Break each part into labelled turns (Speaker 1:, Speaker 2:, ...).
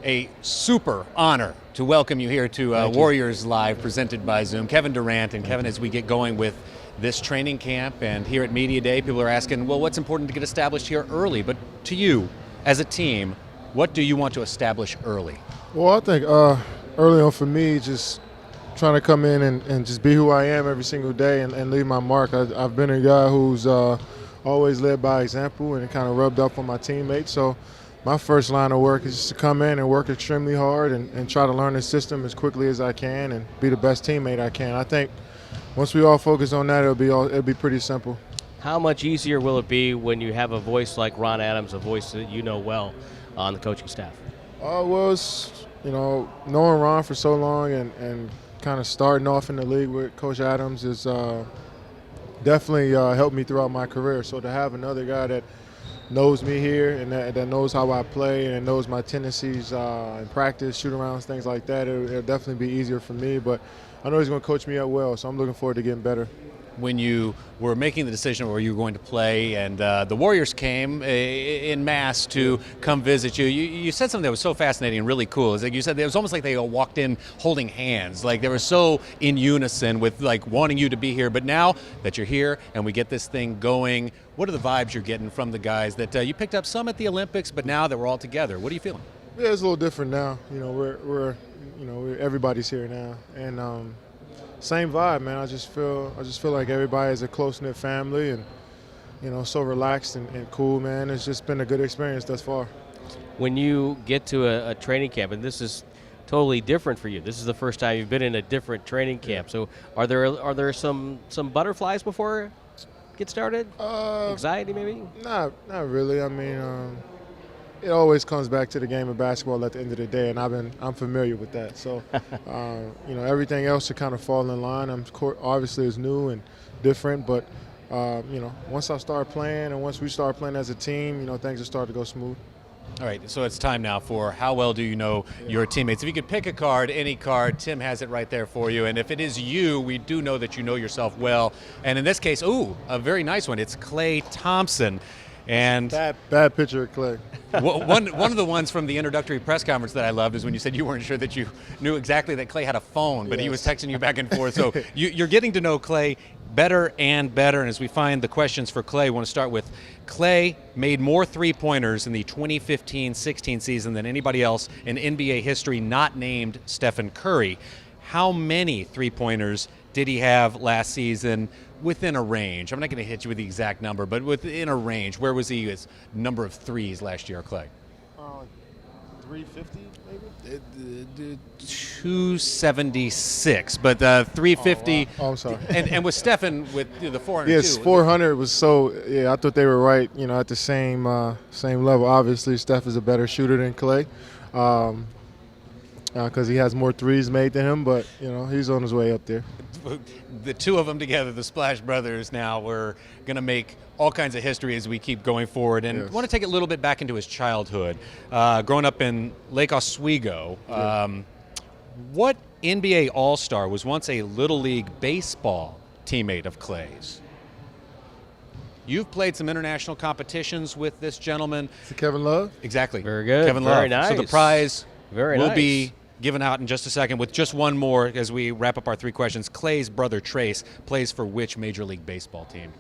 Speaker 1: a super honor to welcome you here to Warriors Live, presented by Zoom. Kevin Durant. And Kevin, as we get going with this training camp and here at Media Day, people are asking, well, what's important to get established here early? But to you, as a team, what do you want to establish early?
Speaker 2: Well, I think early on for me, just trying to come in and just be who I am every single day and leave my mark. I've been a guy who's always led by example, and it kind of rubbed off on my teammates. So my first line of work is just to come in and work extremely hard and try to learn the system as quickly as I can and be the best teammate I can. I think once we all focus on that, it'll be pretty simple.
Speaker 3: How much easier will it be when you have a voice like Ron Adams, a voice that you know well on the coaching staff?
Speaker 2: Well, it's, knowing Ron for so long and kind of starting off in the league with Coach Adams is definitely helped me throughout my career. So to have another guy that knows me here and that knows how I play and knows my tendencies in practice, shoot-arounds, things like that, it'll definitely be easier for me. But I know he's going to coach me up well, so I'm looking forward to getting better.
Speaker 1: When you were making the decision where you were going to play and the Warriors came in mass to come visit you, you said something that was so fascinating and really cool. It's like you said it was almost like they all walked in holding hands, like they were so in unison with like wanting you to be here. But now that you're here and we get this thing going, what are the vibes you're getting from the guys that you picked up some at the Olympics, but now that we're all together, what are you feeling?
Speaker 2: Yeah, it's a little different now. Everybody's here now, and same vibe, man. I just feel like everybody is a close-knit family, and so relaxed and cool, man. It's just been a good experience thus far.
Speaker 3: When you get to a training camp, and this is totally different for you, this is the first time you've been in a different training camp. So are there some butterflies before it get started? Anxiety, maybe?
Speaker 2: Not really. I mean, it always comes back to the game of basketball at the end of the day, and I'm familiar with that. So, everything else should kind of fall in line. Obviously it's new and different, but once I start playing and once we start playing as a team, things will start to go smooth.
Speaker 1: All right, so it's time now for how well do you know your teammates. If you could pick a card, any card, Tim has it right there for you. And if it is you, we do know that you know yourself well. And in this case, a very nice one. It's Klay Thompson. And
Speaker 2: bad picture of Klay.
Speaker 1: one of the ones from the introductory press conference that I loved is when you said you weren't sure that you knew exactly that Klay had a phone, but He was texting you back and forth. So you're getting to know Klay better and better. And as we find the questions for Klay, I want to start with Klay made more three-pointers in the 2015-16 season than anybody else in NBA history not named Stefan Curry. How many three-pointers did he have last season within a range? I'm not going to hit you with the exact number, but within a range. Where was he his number of threes last year, Klay?
Speaker 2: 350 maybe?
Speaker 1: 276, but 350.
Speaker 2: Oh, I'm sorry.
Speaker 1: and with Stefan with the 400.
Speaker 2: Yes, 400 was so. Yeah, I thought they were right. At the same level. Obviously, Steph is a better shooter than Klay, because he has more threes made than him. But he's on his way up there.
Speaker 1: The two of them together, the Splash Brothers, now we're going to make all kinds of history as we keep going forward. And I want to take it a little bit back into his childhood. Growing up in Lake Oswego, what NBA All-Star was once a Little League baseball teammate of Klay's? You've played some international competitions with this gentleman.
Speaker 2: Is it Kevin Love?
Speaker 1: Exactly.
Speaker 3: Very good.
Speaker 1: Kevin
Speaker 3: Very
Speaker 1: Love.
Speaker 3: nice.
Speaker 1: So the prize will
Speaker 3: nice.
Speaker 1: be given out in just a second with just one more as we wrap up our three questions. Klay's brother Trace plays for which Major League Baseball team?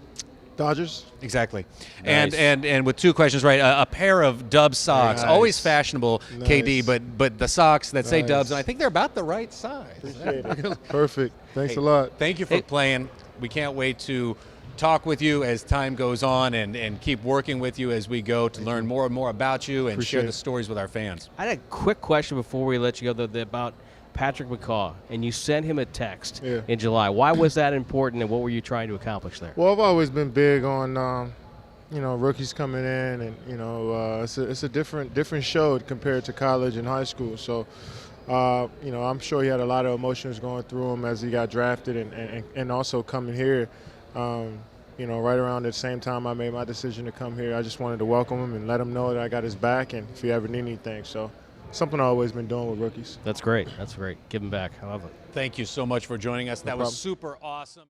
Speaker 2: Dodgers.
Speaker 1: Exactly.
Speaker 3: Nice.
Speaker 1: And with two questions, right? A pair of Dubs socks,
Speaker 2: Nice.
Speaker 1: always fashionable,
Speaker 2: Nice.
Speaker 1: KD, but the socks that say
Speaker 2: Nice.
Speaker 1: Dubs, and I think they're about the right size.
Speaker 2: Appreciate it. Perfect. Thanks
Speaker 1: Hey,
Speaker 2: a lot.
Speaker 1: Thank you for playing. We can't wait to talk with you as time goes on and keep working with you as we go to learn more and more about you and
Speaker 2: Appreciate
Speaker 1: share the
Speaker 2: it.
Speaker 1: stories with our fans.
Speaker 3: I had a quick question before we let you go about Patrick McCaw, and you sent him a text in July. Why was that important, and what were you trying to accomplish there?
Speaker 2: Well, I've always been big on rookies coming in, and it's a different show compared to college and high school. So I'm sure he had a lot of emotions going through him as he got drafted, and also coming here. Right around the same time I made my decision to come here, I just wanted to welcome him and let him know that I got his back, and if he ever need anything. So something I've always been doing with rookies.
Speaker 3: That's great. That's great. Give him back. I love it.
Speaker 1: Thank you so much for joining us.
Speaker 2: No
Speaker 1: That
Speaker 2: problem.
Speaker 1: was super awesome.